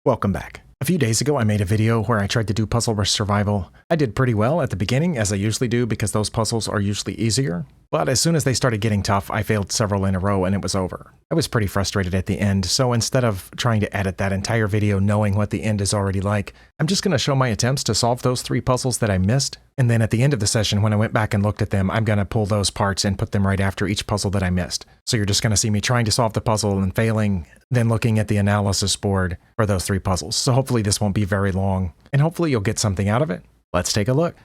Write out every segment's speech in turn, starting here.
Welcome back. A few days ago, I made a video where I tried to do Puzzle Rush Survival. I did pretty well at the beginning, as I usually do, because those puzzles are usually easier. But as soon as they started getting tough, I failed several in a row and it was over. I was pretty frustrated at the end, so instead of trying to edit that entire video knowing what the end is already like, I'm just going to show my attempts to solve those 3 puzzles that I missed. And then at the end of the session, when I went back and looked at them, I'm going to pull those parts and put them right after each puzzle that I missed. So you're just going to see me trying to solve the puzzle and failing, then looking at the analysis board for those 3 puzzles. So hopefully this won't be very long, and hopefully you'll get something out of it. Let's take a look.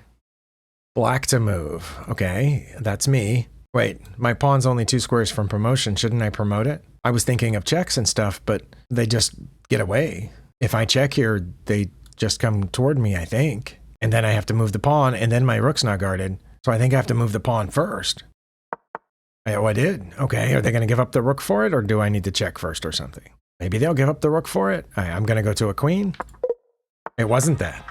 Black to move. Okay, that's me. Wait, my pawn's only 2 squares from promotion. Shouldn't I promote it? I was thinking of checks and stuff, but they just get away. If I check here, they just come toward me, I think. And then I have to move the pawn, and then my rook's not guarded. So I think I have to move the pawn first. Oh, I did. Okay, are they going to give up the rook for it, or do I need to check first or something? Maybe they'll give up the rook for it. I'm going to go to a queen. It wasn't that.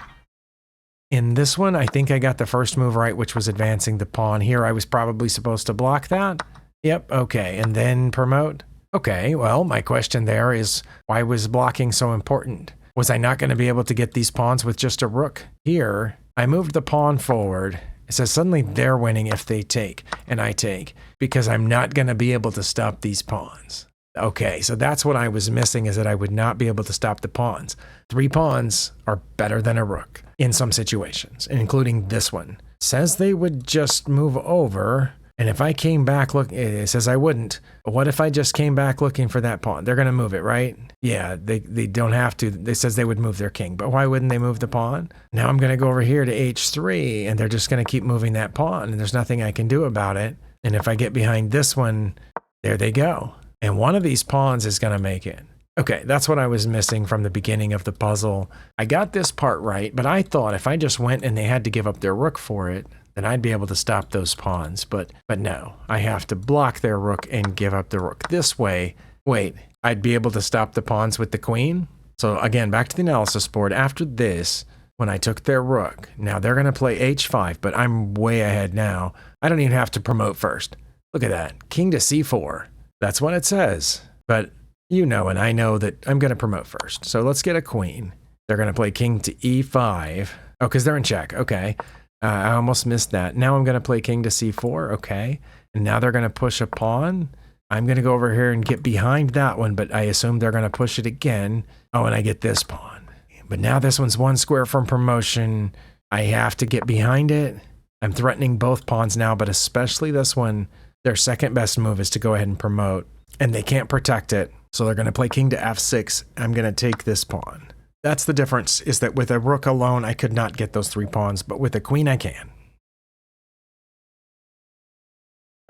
In this one, I think I got the first move right, which was advancing the pawn. Here, I was probably supposed to block that. Yep, okay, and then promote. Okay, well, my question there is, why was blocking so important? Was I not going to be able to get these pawns with just a rook? Here, I moved the pawn forward. It says suddenly they're winning if they take, and I take, because I'm not going to be able to stop these pawns. Okay, so that's what I was missing, is that I would not be able to stop the pawns. 3 pawns are better than a rook in some situations, including this one. It says they would just move over, and if I came back, look, it says I wouldn't. But what if I just came back looking for that pawn? They're going to move it, right? Yeah, they don't have to. It says they would move their king, but why wouldn't they move the pawn? Now I'm going to go over here to h3, and they're just going to keep moving that pawn, and there's nothing I can do about it. And if I get behind this one, there they go. And one of these pawns is going to make it. Okay, that's what I was missing from the beginning of the puzzle. I got this part right, but I thought if I just went and they had to give up their rook for it, then I'd be able to stop those pawns. But no, I have to block their rook and give up the rook. This way, wait, I'd be able to stop the pawns with the queen? So again, back to the analysis board. After this, when I took their rook, now they're going to play h5, but I'm way ahead now. I don't even have to promote first. Look at that, king to c4. That's what it says. But you know, and I know that I'm going to promote first. So let's get a queen. They're going to play king to e5. Oh, because they're in check. Okay. I almost missed that. Now I'm going to play king to c4. Okay. And now they're going to push a pawn. I'm going to go over here and get behind that one, but I assume they're going to push it again. Oh, and I get this pawn. But now this one's 1 square from promotion. I have to get behind it. I'm threatening both pawns now, but especially this one. Their second best move is to go ahead and promote, and they can't protect it. So they're going to play king to f6. I'm going to take this pawn. That's the difference, is that with a rook alone, I could not get those 3 pawns, but with a queen, I can.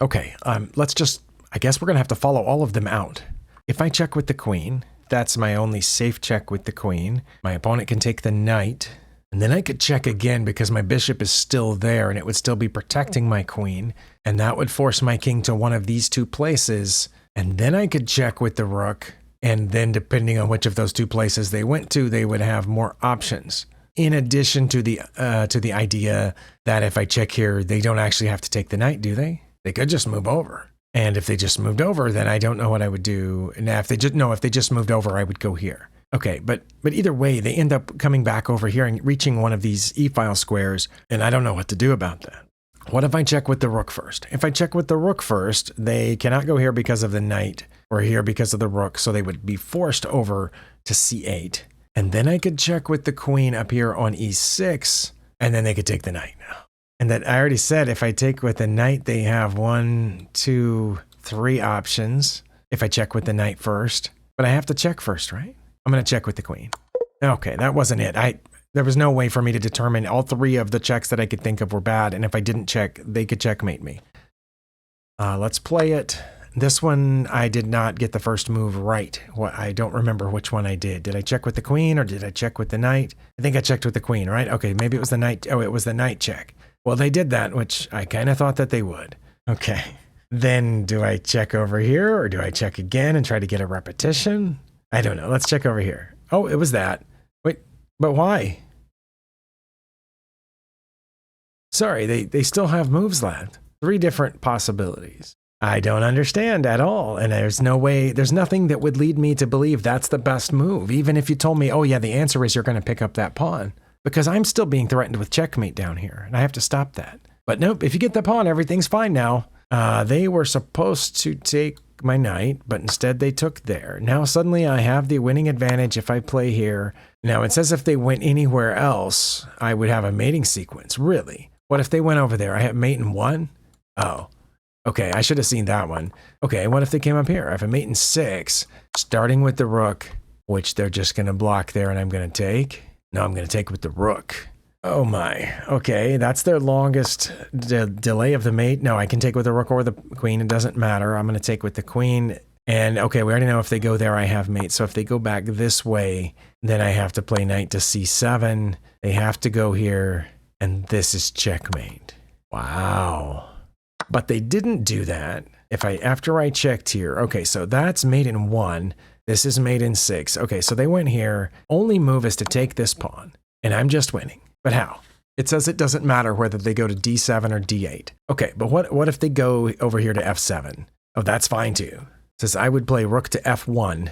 Okay, let's just, I guess we're going to have to follow all of them out. If I check with the queen, that's my only safe check with the queen. My opponent can take the knight, and then I could check again because my bishop is still there and it would still be protecting my queen. And that would force my king to one of these 2 places. And then I could check with the rook. And then depending on which of those 2 places they went to, they would have more options. In addition to the idea that if I check here, they don't actually have to take the knight, do they? They could just move over. And if they just moved over, then I don't know what I would do. Now, if they just moved over, I would go here. Okay, but either way, they end up coming back over here and reaching one of these e-file squares, and I don't know what to do about that. What if I check with the rook first? If I check with the rook first, they cannot go here because of the knight, or here because of the rook, so they would be forced over to c8. And then I could check with the queen up here on e6, and then they could take the knight now. And that I already said, if I take with the knight, they have 1, 2, 3 options. If I check with the knight first, but I have to check first, right? I'm going to check with the queen. Okay, that wasn't it. There was no way for me to determine. All 3 of the checks that I could think of were bad, and if I didn't check, they could checkmate me. Let's play it. This one, I did not get the first move right. I don't remember which one I did. Did I check with the queen, or did I check with the knight? I think I checked with the queen, right? Okay, maybe it was the knight. Oh, it was the knight check. Well, they did that, which I kind of thought that they would. Okay. Then do I check over here, or do I check again and try to get a repetition? I don't know. Let's check over here. Oh, it was that. Wait, but why? Sorry, they still have moves left. 3 different possibilities. I don't understand at all. And there's no way, there's nothing that would lead me to believe that's the best move. Even if you told me, oh yeah, the answer is you're going to pick up that pawn. Because I'm still being threatened with checkmate down here. And I have to stop that. But nope, if you get the pawn, everything's fine now. They were supposed to take my knight, but instead they took there. Now suddenly I have the winning advantage if I play here. Now it says if they went anywhere else, I would have a mating sequence. Really? What if they went over there? I have mate in 1? Oh. Okay, I should have seen that one. Okay, what if they came up here? I have a mate in 6, starting with the rook, which they're just going to block there and I'm going to take. No, I'm going to take with the rook. Oh my. Okay, that's their longest delay of the mate. No, I can take with the rook or the queen. It doesn't matter. I'm going to take with the queen. And okay, we already know if they go there, I have mate. So if they go back this way, then I have to play knight to c7. They have to go here, and this is checkmate. Wow. But they didn't do that. After I checked here, okay, so that's mate in 1. This is mate in 6. Okay, so they went here. Only move is to take this pawn, and I'm just winning. But how? It says it doesn't matter whether they go to d7 or d8. Okay, but what if they go over here to f7? Oh, that's fine too. It says I would play rook to f1.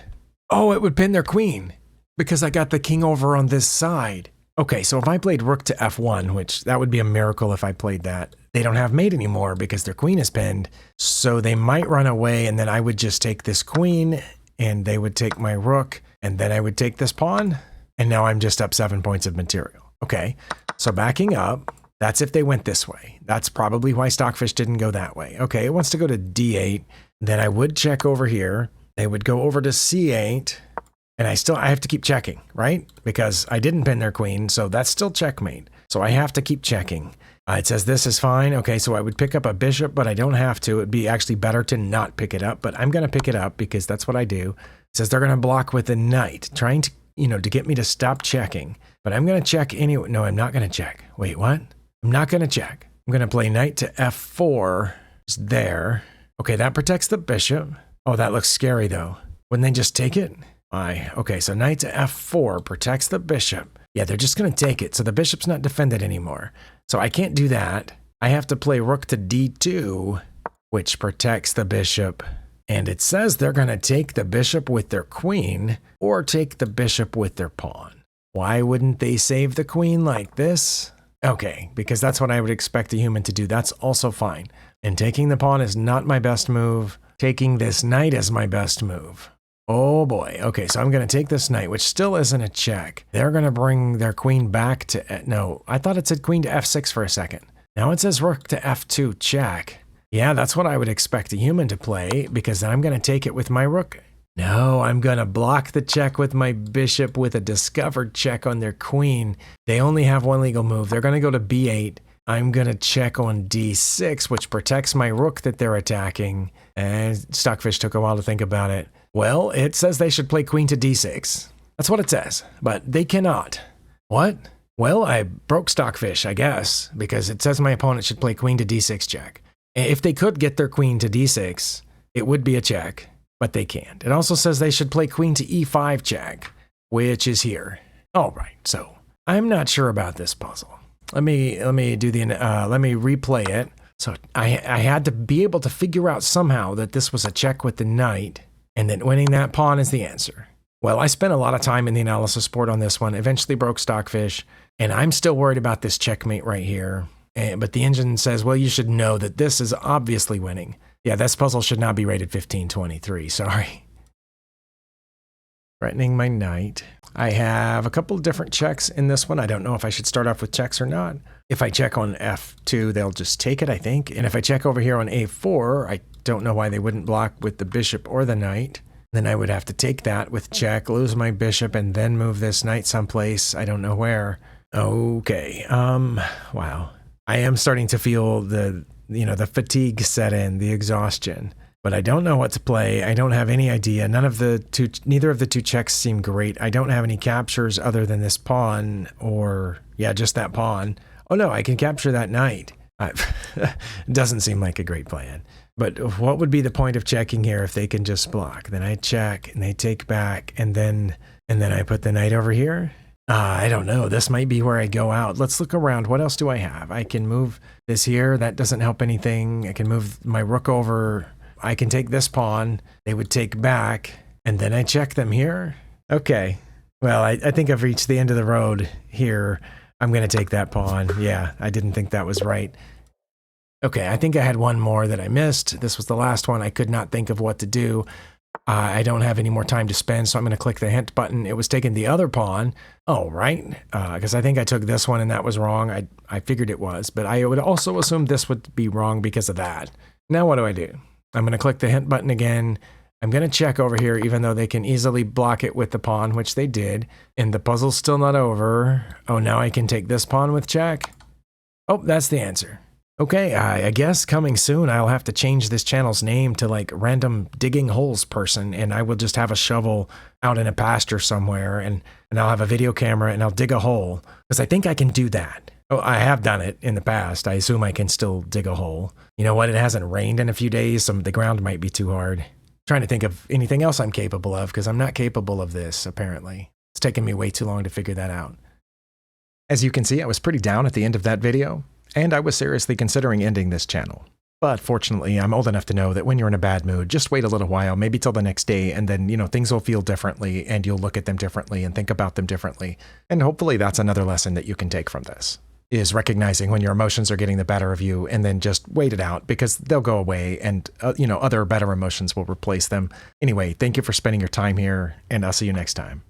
Oh, it would pin their queen because I got the king over on this side. Okay, so if I played rook to f1, which that would be a miracle if I played that, they don't have mate anymore because their queen is pinned. So they might run away and then I would just take this queen and they would take my rook and then I would take this pawn. And now I'm just up 7 points of material. Okay, so backing up, that's if they went this way. That's probably why Stockfish didn't go that way. Okay, it wants to go to d8. Then I would check over here. They would go over to c8. And I have to keep checking, right? Because I didn't pin their queen, so that's still checkmate. So I have to keep checking. It says this is fine. Okay, so I would pick up a bishop, but I don't have to. It'd be actually better to not pick it up, but I'm going to pick it up because that's what I do. It says they're going to block with the knight, trying to, to get me to stop checking. But I'm going to check anyway. No, I'm not going to check. Wait, what? I'm not going to check. I'm going to play knight to f4. It's there. Okay, that protects the bishop. Oh, that looks scary, though. Wouldn't they just take it? Okay, so knight to f4 protects the bishop. Yeah, they're just going to take it, so the bishop's not defended anymore. So I can't do that. I have to play rook to d2, which protects the bishop. And it says they're going to take the bishop with their queen or take the bishop with their pawn. Why wouldn't they save the queen like this? Okay, because that's what I would expect a human to do. That's also fine. And taking the pawn is not my best move. Taking this knight is my best move. Oh boy. Okay, so I'm going to take this knight, which still isn't a check. They're going to bring their queen back to... No, I thought it said queen to f6 for a second. Now it says rook to f2 check. Yeah, that's what I would expect a human to play, because then I'm going to take it with my rook. No, I'm going to block the check with my bishop with a discovered check on their queen. They only have one legal move. They're going to go to b8. I'm going to check on d6, which protects my rook that they're attacking. And Stockfish took a while to think about it. Well, it says they should play queen to d6. That's what it says, but they cannot. What? Well, I broke Stockfish, I guess, because it says my opponent should play queen to d6 check. If they could get their queen to d6, it would be a check, but they can't. It also says they should play queen to e5 check, which is here. All right, so I'm not sure about this puzzle. Let me replay it. So I had to be able to figure out somehow that this was a check with the knight, and that winning that pawn is the answer. Well, I spent a lot of time in the analysis board on this one, eventually broke Stockfish, and I'm still worried about this checkmate right here. But the engine says, well, you should know that this is obviously winning. Yeah, this puzzle should not be rated 1523, sorry. Threatening my knight. I have a couple of different checks in this one. I don't know if I should start off with checks or not. If I check on f2, they'll just take it, I think. And if I check over here on a4, I don't know why they wouldn't block with the bishop or the knight. Then I would have to take that with check, lose my bishop, and then move this knight someplace. I don't know where. Okay, wow. I am starting to feel the fatigue set in, the exhaustion. But I don't know what to play. I don't have any idea. Neither of the two checks seem great. I don't have any captures other than this pawn, or, yeah, just that pawn. Oh no, I can capture that knight. Doesn't seem like a great plan. But what would be the point of checking here if they can just block? Then I check, and they take back, and then I put the knight over here? I don't know. This might be where I go out. Let's look around. What else do I have? I can move this here. That doesn't help anything. I can move my rook over. I can take this pawn, they would take back, and then I check them here. Okay, well, I think I've reached the end of the road here. I'm going to take that pawn. Yeah, I didn't think that was right. Okay, I think I had one more that I missed. This was the last one. I could not think of what to do. I don't have any more time to spend, so I'm going to click the hint button. It was taking the other pawn. Oh, right, because I think I took this one and that was wrong. I figured it was, but I would also assume this would be wrong because of that. Now what do? I'm going to click the hint button again. I'm going to check over here, even though they can easily block it with the pawn, which they did. And the puzzle's still not over. Oh, now I can take this pawn with check. Oh, that's the answer. Okay, I guess coming soon I'll have to change this channel's name to like Random Digging Holes Person, and I will just have a shovel out in a pasture somewhere, and I'll have a video camera and I'll dig a hole, because I think I can do that. Oh, I have done it in the past. I assume I can still dig a hole. You know what, it hasn't rained in a few days, so the ground might be too hard. Trying to think of anything else I'm capable of, because I'm not capable of this, apparently. It's taken me way too long to figure that out. As you can see, I was pretty down at the end of that video, and I was seriously considering ending this channel. But fortunately, I'm old enough to know that when you're in a bad mood, just wait a little while, maybe till the next day, and then, things will feel differently, and you'll look at them differently and think about them differently. And hopefully that's another lesson that you can take from this, is recognizing when your emotions are getting the better of you, and then just wait it out, because they'll go away, and, other better emotions will replace them. Anyway, thank you for spending your time here, and I'll see you next time.